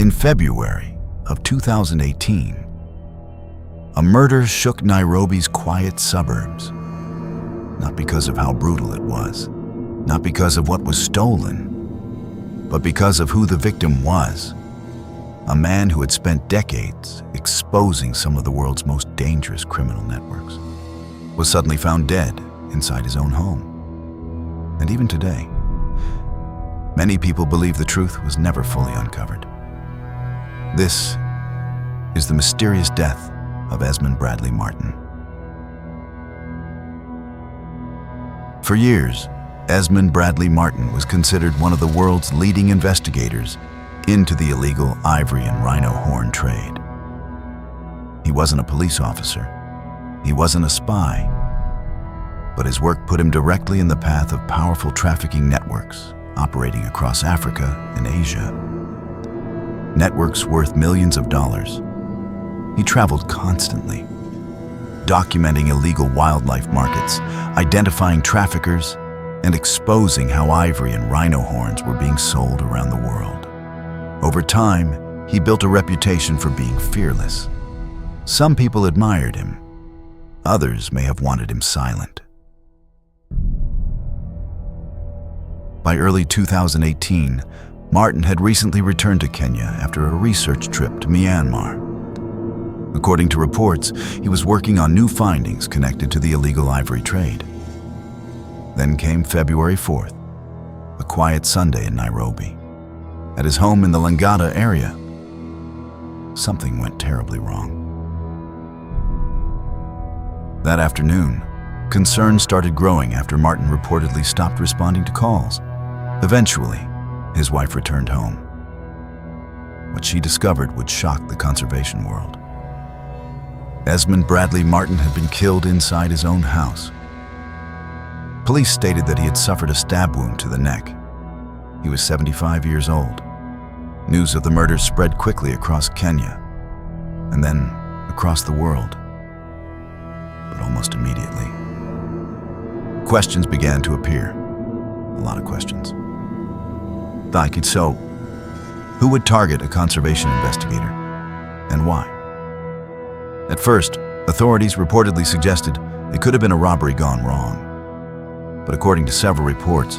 In February of 2018, a murder shook Nairobi's quiet suburbs. Not because of how brutal it was, not because of what was stolen, but because of who the victim was. A man who had spent decades exposing some of the world's most dangerous criminal networks was suddenly found dead inside his own home. And even today, many people believe the truth was never fully uncovered. This is the mysterious death of Esmond Bradley Martin. For years, Esmond Bradley Martin was considered one of the world's leading investigators into the illegal ivory and rhino horn trade. He wasn't a police officer. He wasn't a spy. But his work put him directly in the path of powerful trafficking networks operating across Africa and Asia. Networks worth millions of dollars. He traveled constantly, documenting illegal wildlife markets, identifying traffickers, and exposing how ivory and rhino horns were being sold around the world. Over time, he built a reputation for being fearless. Some people admired him. Others may have wanted him silent. By early 2018, Martin had recently returned to Kenya after a research trip to Myanmar. According to reports, he was working on new findings connected to the illegal ivory trade. Then came February 4th, a quiet Sunday in Nairobi. At his home in the Langata area, something went terribly wrong. That afternoon, concerns started growing after Martin reportedly stopped responding to calls. Eventually, his wife returned home. What she discovered would shock the conservation world. Esmond Bradley Martin had been killed inside his own house. Police stated that he had suffered a stab wound to the neck. He was 75 years old. News of the murder spread quickly across Kenya, and then across the world. But almost immediately, questions began to appear. A lot of questions. So, who would target a conservation investigator, and why? At first, authorities reportedly suggested it could have been a robbery gone wrong. But according to several reports,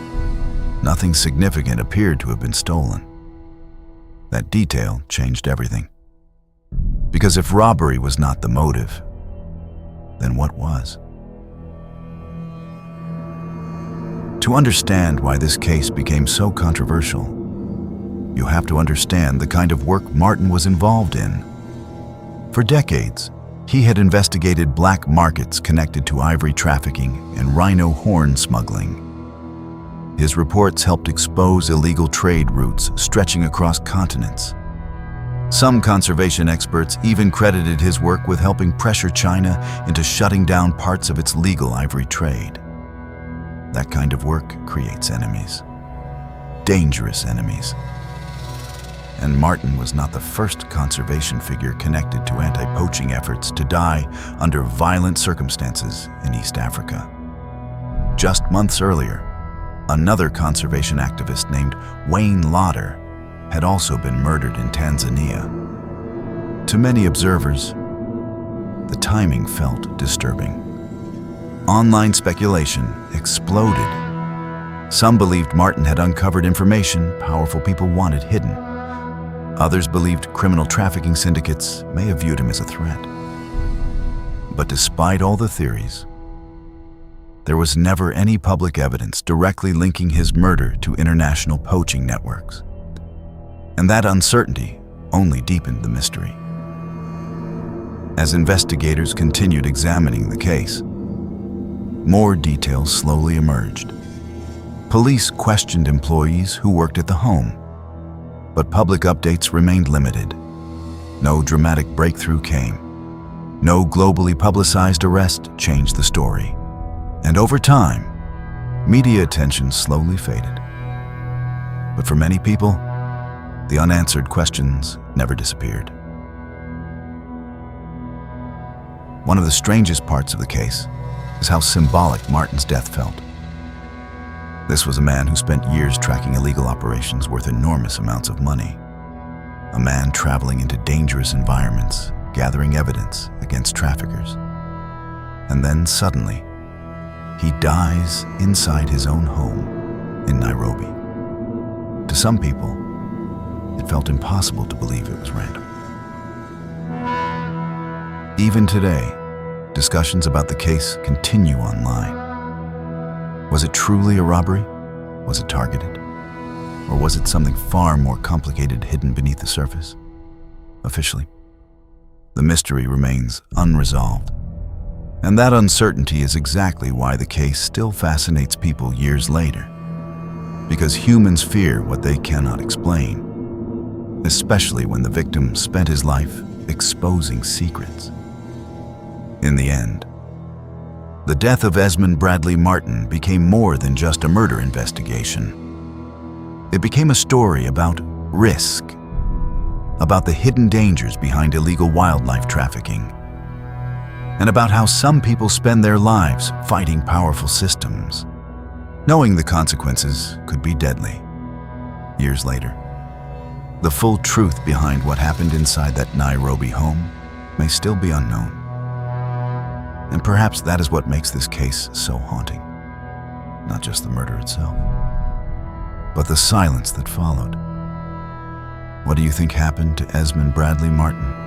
nothing significant appeared to have been stolen. That detail changed everything. Because if robbery was not the motive, then what was? To understand why this case became so controversial, you have to understand the kind of work Martin was involved in. For decades, he had investigated black markets connected to ivory trafficking and rhino horn smuggling. His reports helped expose illegal trade routes stretching across continents. Some conservation experts even credited his work with helping pressure China into shutting down parts of its legal ivory trade. That kind of work creates enemies. Dangerous enemies. And Martin was not the first conservation figure connected to anti-poaching efforts to die under violent circumstances in East Africa. Just months earlier, another conservation activist named Wayne Lauder had also been murdered in Tanzania. To many observers, the timing felt disturbing. Online speculation exploded. Some believed Martin had uncovered information powerful people wanted hidden. Others believed criminal trafficking syndicates may have viewed him as a threat. But despite all the theories, there was never any public evidence directly linking his murder to international poaching networks. And that uncertainty only deepened the mystery. As investigators continued examining the case, more details slowly emerged. Police questioned employees who worked at the home, but public updates remained limited. No dramatic breakthrough came. No globally publicized arrest changed the story. And over time, media attention slowly faded. But for many people, the unanswered questions never disappeared. One of the strangest parts of the case is how symbolic Martin's death felt. This was a man who spent years tracking illegal operations worth enormous amounts of money. a man traveling into dangerous environments, gathering evidence against traffickers. And then suddenly, he dies inside his own home in Nairobi. To some people, it felt impossible to believe it was random. Even today, discussions about the case continue online. Was it truly a robbery? Was it targeted? Or was it something far more complicated hidden beneath the surface? Officially, the mystery remains unresolved. And that uncertainty is exactly why the case still fascinates people years later. Because humans fear what they cannot explain, especially when the victim spent his life exposing secrets. In the end, the death of Esmond Bradley Martin became more than just a murder investigation. It became a story about risk, about the hidden dangers behind illegal wildlife trafficking, and about how some people spend their lives fighting powerful systems, knowing the consequences could be deadly. Years later, the full truth behind what happened inside that Nairobi home may still be unknown. And perhaps that is what makes this case so haunting. Not just the murder itself, but the silence that followed. What do you think happened to Esmond Bradley Martin?